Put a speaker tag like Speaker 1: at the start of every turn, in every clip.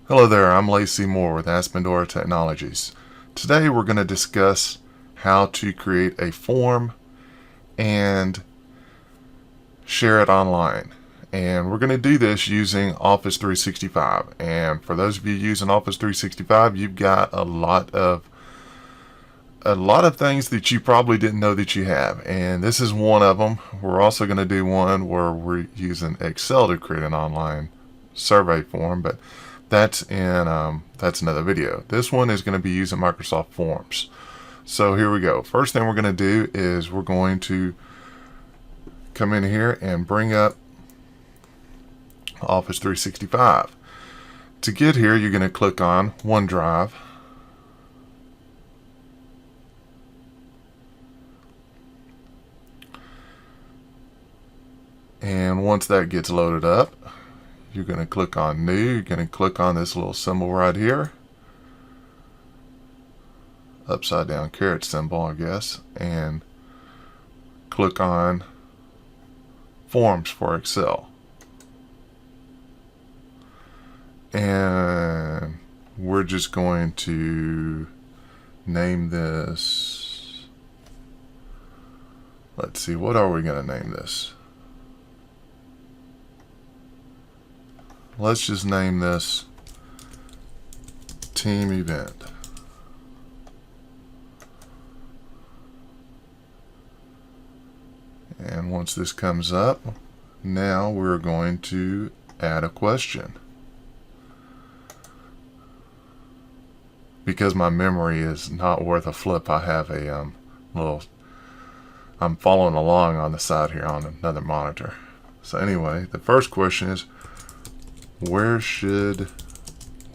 Speaker 1: Hello there, I'm Lacey Moore with Aspendora Technologies. Today we're going to discuss how to create a form and share it online. And we're going to do this using Office 365. And for those of you using Office 365, you've got a lot of things that you probably didn't know that you have. And this is one of them. We're also going to do one where we're using Excel to create an online survey form, but that's another video. This one is going to be using Microsoft Forms. So here we go. First thing we're going to do is we're going to come in here and bring up Office 365. To get here, you're going to click on OneDrive. And once that gets loaded up, you're going to click on New. You're going to click on this little symbol right here. Upside down caret symbol, I guess. And click on Forms for Excel. And we're just going to name this. Let's see, what are we going to name this? Let's just name this Team Event. And once this comes up, now we're going to add a question. Because my memory is not worth a flip, I have a I'm following along on the side here on another monitor. So anyway, the first question is, where should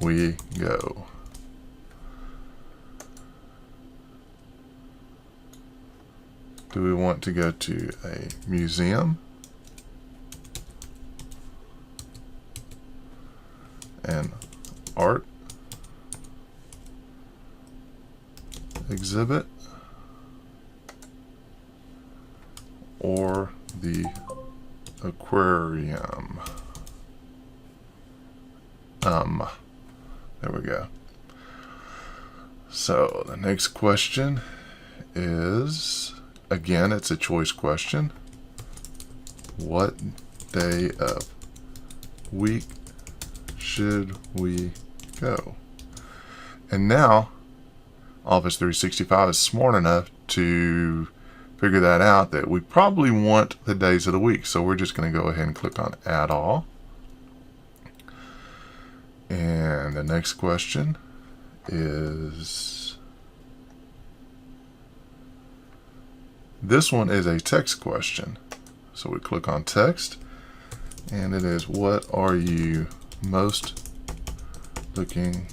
Speaker 1: we go? Do we want to go to a museum? An art exhibit? Or the aquarium? There we go. So the next question is, again, it's a choice question. What day of week should we go? And now Office 365 is smart enough to figure that out, that we probably want the days of the week. So we're just going to go ahead and click on Add All. And the next question is, this one is a text question. So we click on text, and it is, what are you most looking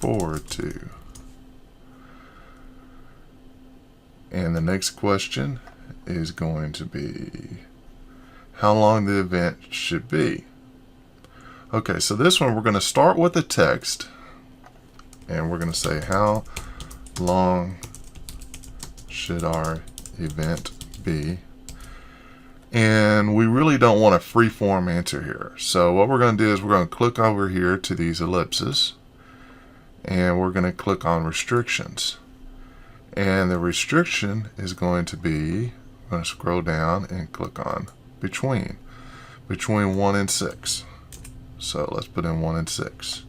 Speaker 1: forward to? And the next question is going to be how long the event should be. Okay, so this one we're going to start with the text, and we're going to say, how long should our event be? And we really don't want a free-form answer here. So what we're going to do is we're going to click over here to these ellipses, and we're going to click on restrictions. And the restriction is going to be, I'm going to scroll down and click on between 1 and 6. So let's put in 1 and 6.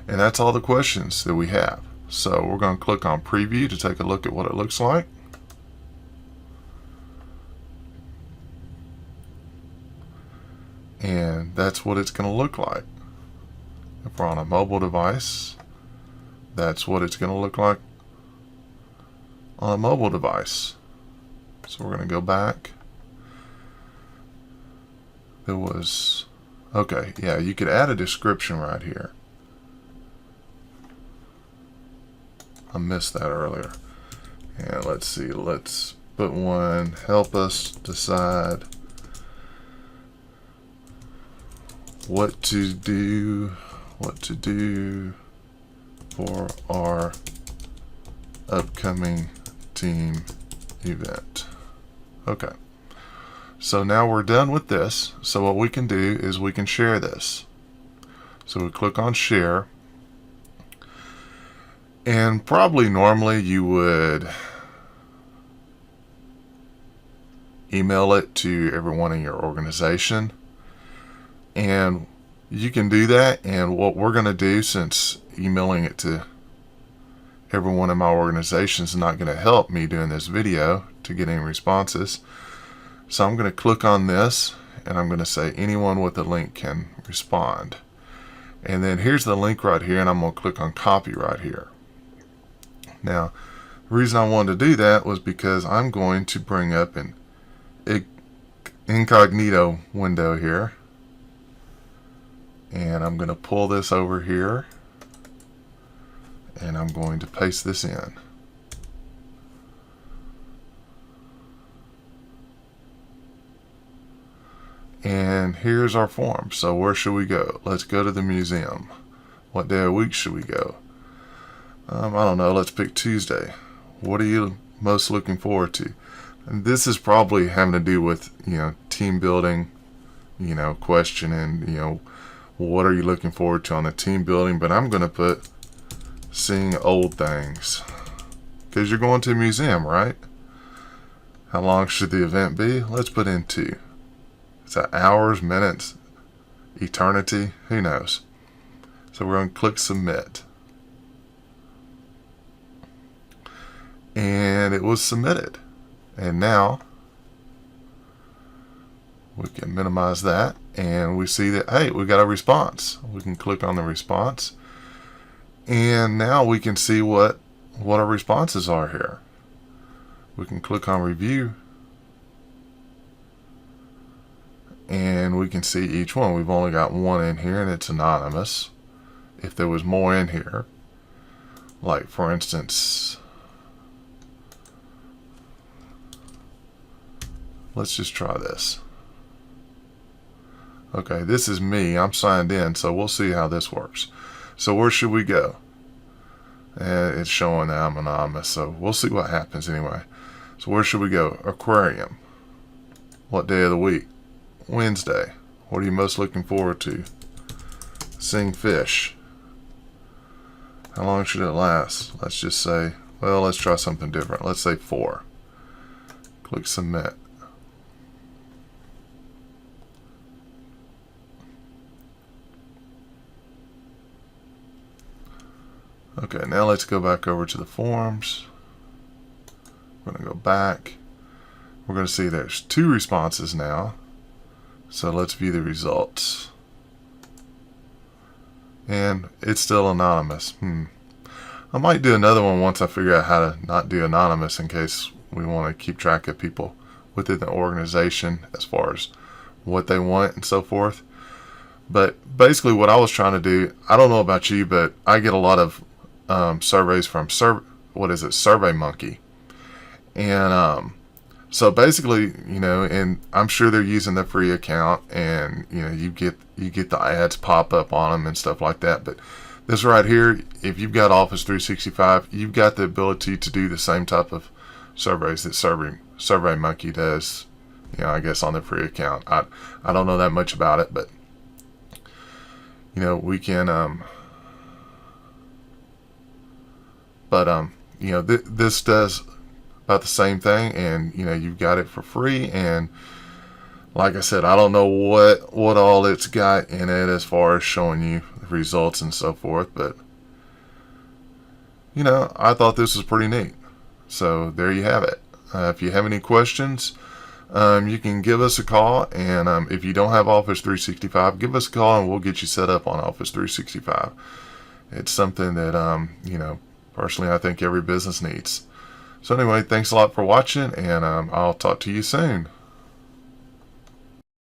Speaker 1: And that's all the questions that we have. So we're going to click on preview to take a look at what it looks like. And that's what it's going to look like. If we're on a mobile device, that's what it's going to look like on a mobile device. So we're going to go back. There was, okay, yeah, you could add a description right here. I missed that earlier. And let's see, let's put one, help us decide what to do for our upcoming team event. Okay. So now we're done with this. So what we can do is we can share this. So we click on share. And probably normally you would email it to everyone in your organization. And you can do that. And what we're going to do, since emailing it to everyone in my organization is not going to help me doing this video to get any responses, so I'm going to click on this and I'm going to say anyone with a link can respond. And then here's the link right here, and I'm going to click on copy right here. Now, the reason I wanted to do that was because I'm going to bring up an incognito window here, and I'm going to pull this over here, and I'm going to paste this in. And here's our form. So where should we go? Let's go to the museum. What day of the week should we go? I don't know. Let's pick Tuesday. What are you most looking forward to? And this is probably having to do with, team building, question, and, what are you looking forward to on the team building? But I'm going to put seeing old things, because you're going to a museum, right? How long should the event be? Let's put in 2. Is that hours, minutes, eternity? Who knows? So we're going to click submit. And it was submitted. And now we can minimize that, and we see that, hey, we got a response. We can click on the response. And now we can see what our responses are here. We can click on review, and we can see each one. We've only got one in here, and it's anonymous. If there was more in here, like for instance, let's just try this. Okay, this is me. I'm signed in, so we'll see how this works. So where should we go? And it's showing that I'm anonymous, so we'll see what happens anyway. So where should we go? Aquarium. What day of the week? Wednesday. What are you most looking forward to? Seeing fish. How long should it last? Let's just say, well, let's try something different. Let's say 4. Click submit. Okay, now let's go back over to the forms. We're going to go back. We're going to see there's 2 responses now. So let's view the results. And it's still anonymous. I might do another one once I figure out how to not do anonymous, in case we want to keep track of people within the organization as far as what they want and so forth. But basically what I was trying to do, I don't know about you, but I get a lot of surveys from SurveyMonkey. And so basically, and I'm sure they're using the free account, and you get the ads pop up on them and stuff like that. But this right here, if you've got Office 365, you've got the ability to do the same type of surveys that SurveyMonkey does, I guess on the free account. I don't know that much about it, but we can this does about the same thing, and you've got it for free. And like I said, I don't know what all it's got in it as far as showing you the results and so forth, but I thought this was pretty neat. So there you have it. If you have any questions, you can give us a call, and if you don't have Office 365, give us a call and we'll get you set up on Office 365. It's something that personally I think every business needs. So anyway, thanks a lot for watching, and I'll talk to you soon.